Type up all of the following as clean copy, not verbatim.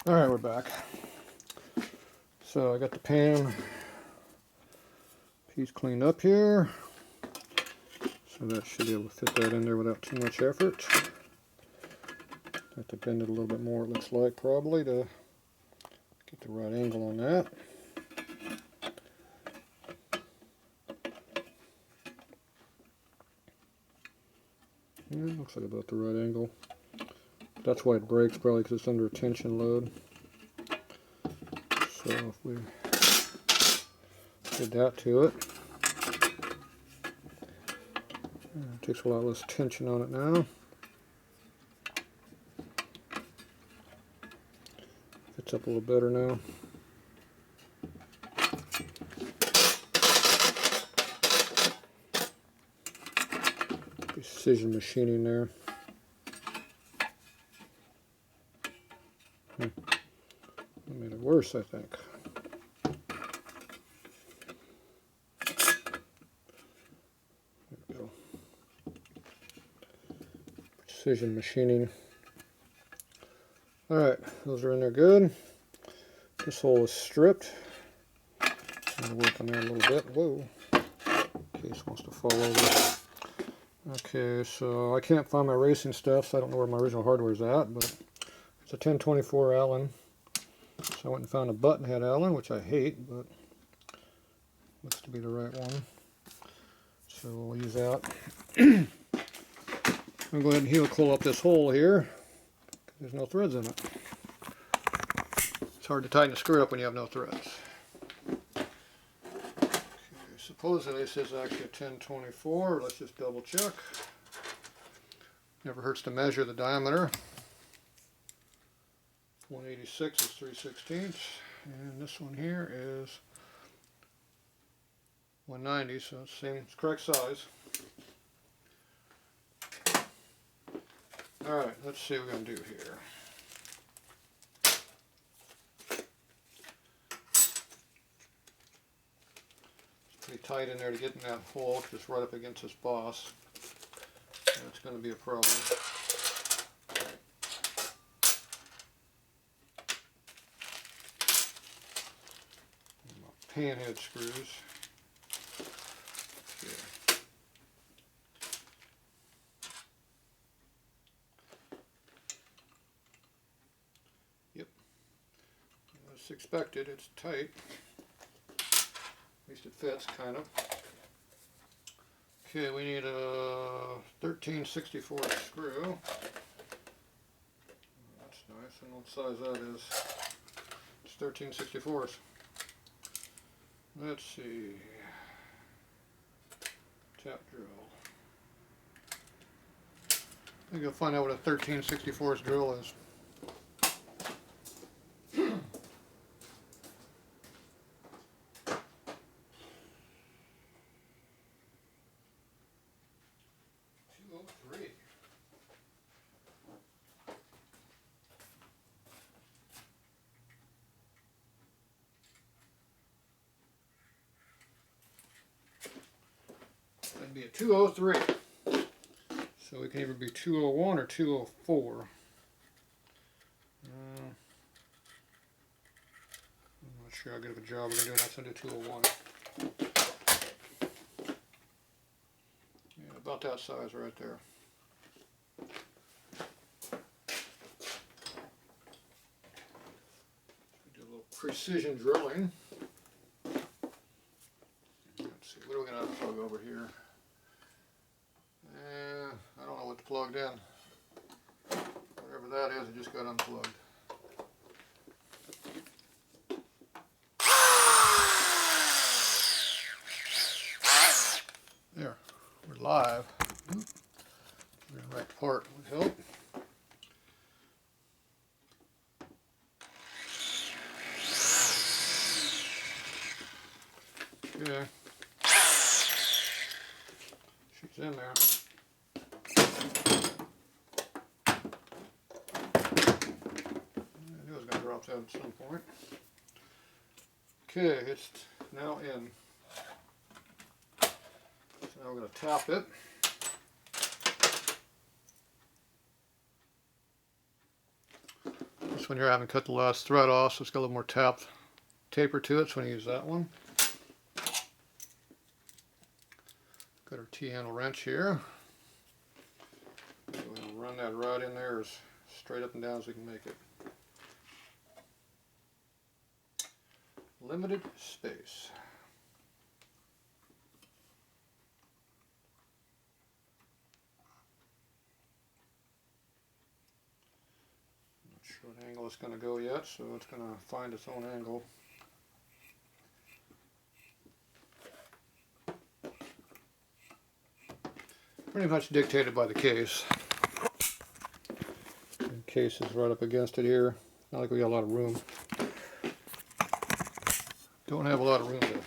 Alright, we're back. So I got the pan piece cleaned up here. So that should be able to fit that in there without too much effort. Have to bend it a little bit more, it looks like, probably, to get the right angle on that. Yeah, looks like about the right angle. That's why it breaks, probably because it's under a tension load. So if we did that to it, it takes a lot less tension on it now. Fits up a little better now. Precision machining there. That made it worse, I think. There we go. Precision machining. Alright, those are in there good. This hole is stripped. I'm going to work on that a little bit. Whoa. Case wants to fall over. Okay, so I can't find my racing stuff, so I don't know where my original hardware is at, but it's a 1024 Allen. So I went and found a button head Allen, which I hate, but looks to be the right one. So we'll use that. I'm going to go ahead and heel coil up this hole here, because there's no threads in it. It's hard to tighten a screw up when you have no threads. Okay, supposedly this is actually a 1024. Let's just double check. Never hurts to measure the diameter. 186 is 3/16, and this one here is 190, so it's the same, it's correct size. Alright, let's see what we're going to do here. It's pretty tight in there to get in that hole, because it's right up against this boss. That's going to be a problem. Pan head screws. Okay. Yep. As expected, it's tight. At least it fits, kind of. Okay, we need a 13/64 screw. That's nice. And what size that is? It's 13/64. Let's see. Tap drill. I think you'll find out what a 13/64 drill is. That'd be a 203. So it can either be 201 or 204. I'm not sure how good of a job we're going to do. That's under 201. Yeah, about that size right there. Do a little precision drilling. Let's see, what are we going to plug over here? I don't know what's plugged in. Whatever that is, it just got unplugged. There, we're live. We're in the right part would help. Okay. She's in there. I knew I was going to drop that at some point. Okay, it's now in. So now we're going to tap it. This one here I haven't cut the last thread off, so it's got a little more taper to it, so I'm going to use that one. Got our T-handle wrench here. So we'll run that right in there as straight up and down as we can make it. Limited space. Not sure what angle it's going to go yet, so it's going to find its own angle. Pretty much dictated by the case. The case is right up against it here. Not like we got a lot of room. Don't have a lot of room to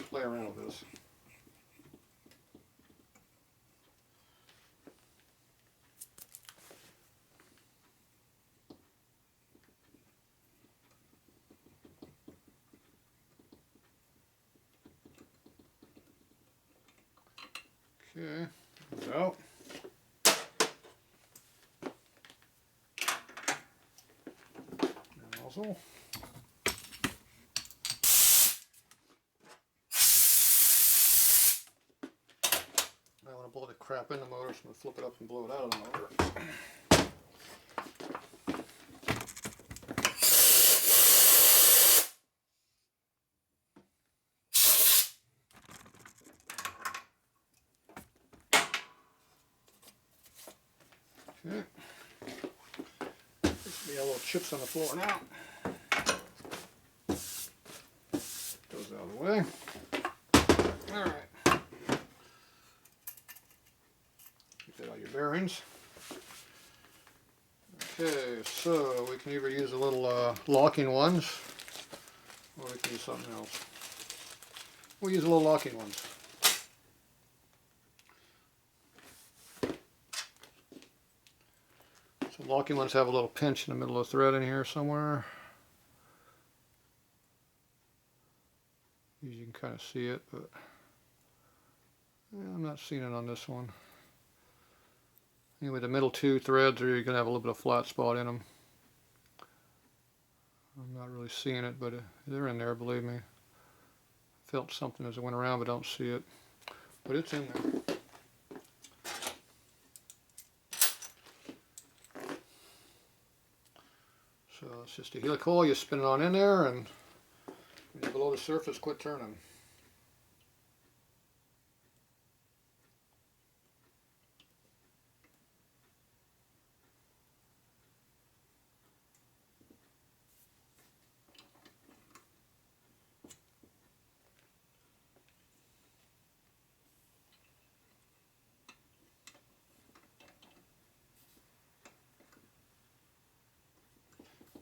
play around with this. Okay, goes out. Nozzle. I want to blow the crap in the motor, so I'm going to flip it up and blow it out of the motor. Okay. There's a little chips on the floor now. Goes out of the way. Alright. Get that out of your bearings. Okay, so we can either use a little locking ones, or we can use something else. We'll use a little locking ones. So locking ones have a little pinch in the middle of the thread in here somewhere. You can kind of see it, but I'm not seeing it on this one. Anyway, the middle two threads are going to have a little bit of flat spot in them. I'm not really seeing it, but they're in there, believe me. Felt something as I went around, but don't see it. But it's in there. So it's just a helical, you spin it on in there, and when you're below the surface, quit turning.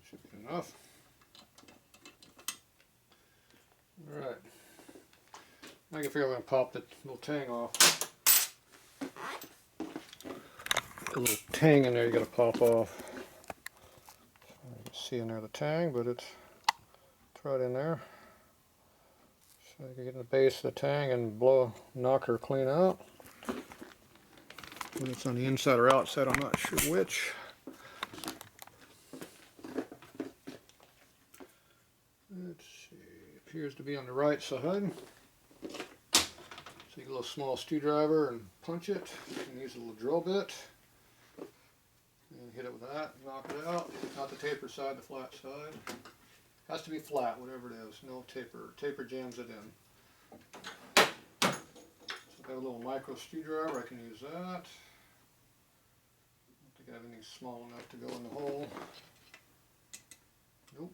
Should be enough. Alright. Now I can figure out I'm going to pop the little tang off. A little tang in there you got to pop off. You can see in there the tang, but it's right in there. So you can get in the base of the tang and knock her clean out. Whether it's on the inside or outside, I'm not sure which. Let's see, appears to be on the right side. So you get a little small screwdriver and punch it. You can use a little drill bit. And hit it with that, knock it out. Not the taper side, the flat side. Has to be flat, whatever it is. No taper. Taper jams it in. So I've got a little micro screwdriver. I can use that. I don't think I have anything small enough to go in the hole. Nope.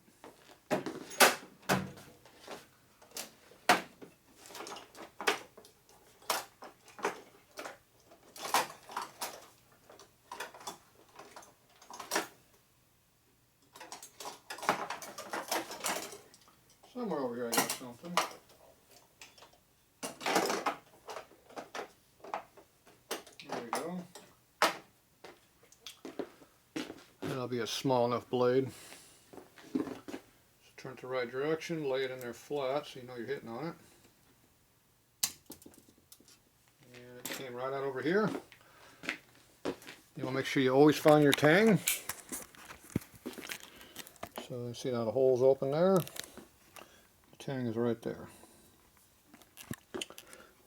Somewhere over here I got something. There we go. That'll be a small enough blade. So turn it the right direction, lay it in there flat so you know you're hitting on it. And it came right out over here. You want to make sure you always find your tang. So you see now the hole's open there. The tang is right there.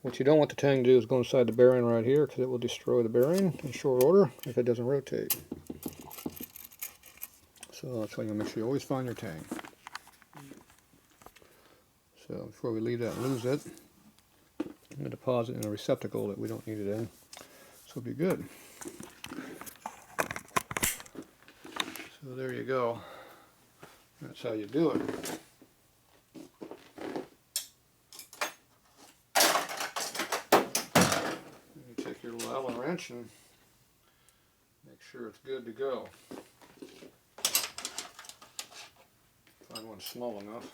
What you don't want the tang to do is go inside the bearing right here, because it will destroy the bearing in short order if it doesn't rotate. So that's why you make sure you always find your tang. So before we leave that and lose it, I'm going to deposit in a receptacle that we don't need it in. So it'll be good. So there you go. That's how you do it. You take your little Allen wrench and make sure it's good to go. Find one small enough.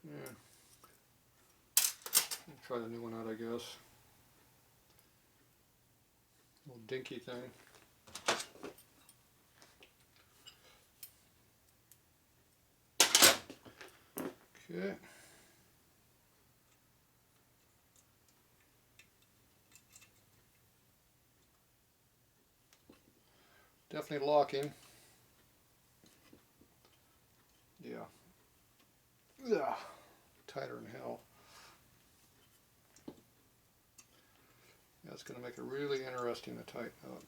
Yeah. Try the new one out, I guess. Little dinky thing. Okay. Definitely locking. Yeah. Ugh. Tighter than hell. That's going to make it really interesting to tighten up.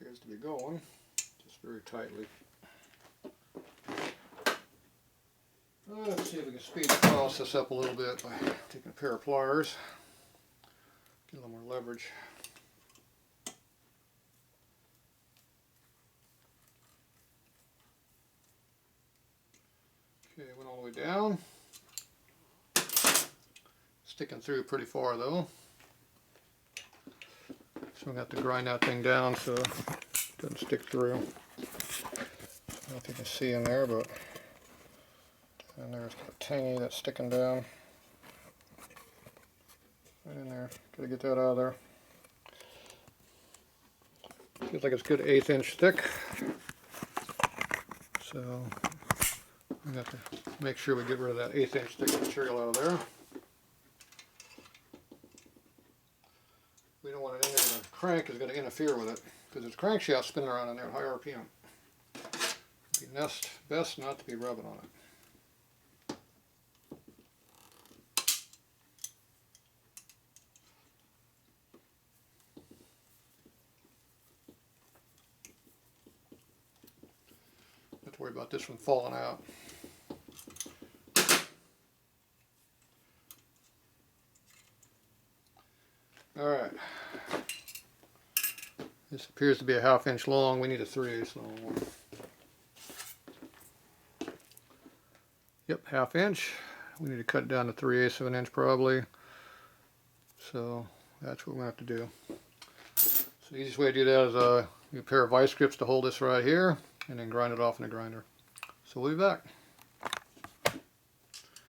Appears to be going, just very tightly. Let's see if we can speed the process up a little bit by taking a pair of pliers. Get a little more leverage. Okay, went all the way down. Sticking through pretty far though. So we have to grind that thing down so it doesn't stick through. I don't know if you can see in there, but and there's a tangy that's sticking down. Right in there. Gotta get that out of there. Feels like it's good 1/8 inch thick. So we have to make sure we get rid of that 1/8 inch thick material out of there. We don't want it in there. The crank is going to interfere with it because there's a crankshaft spinning around in there at high RPM. It'd be best not to be rubbing on it. Don't have to worry about this one falling out. Alright. This appears to be a 1/2 inch long. We need a 3/8 long one. Yep, 1/2 inch. We need to cut it down to 3/8 of an inch probably. So that's what we're going to have to do. So the easiest way to do that is a pair of vice grips to hold this right here and then grind it off in a grinder. So we'll be back.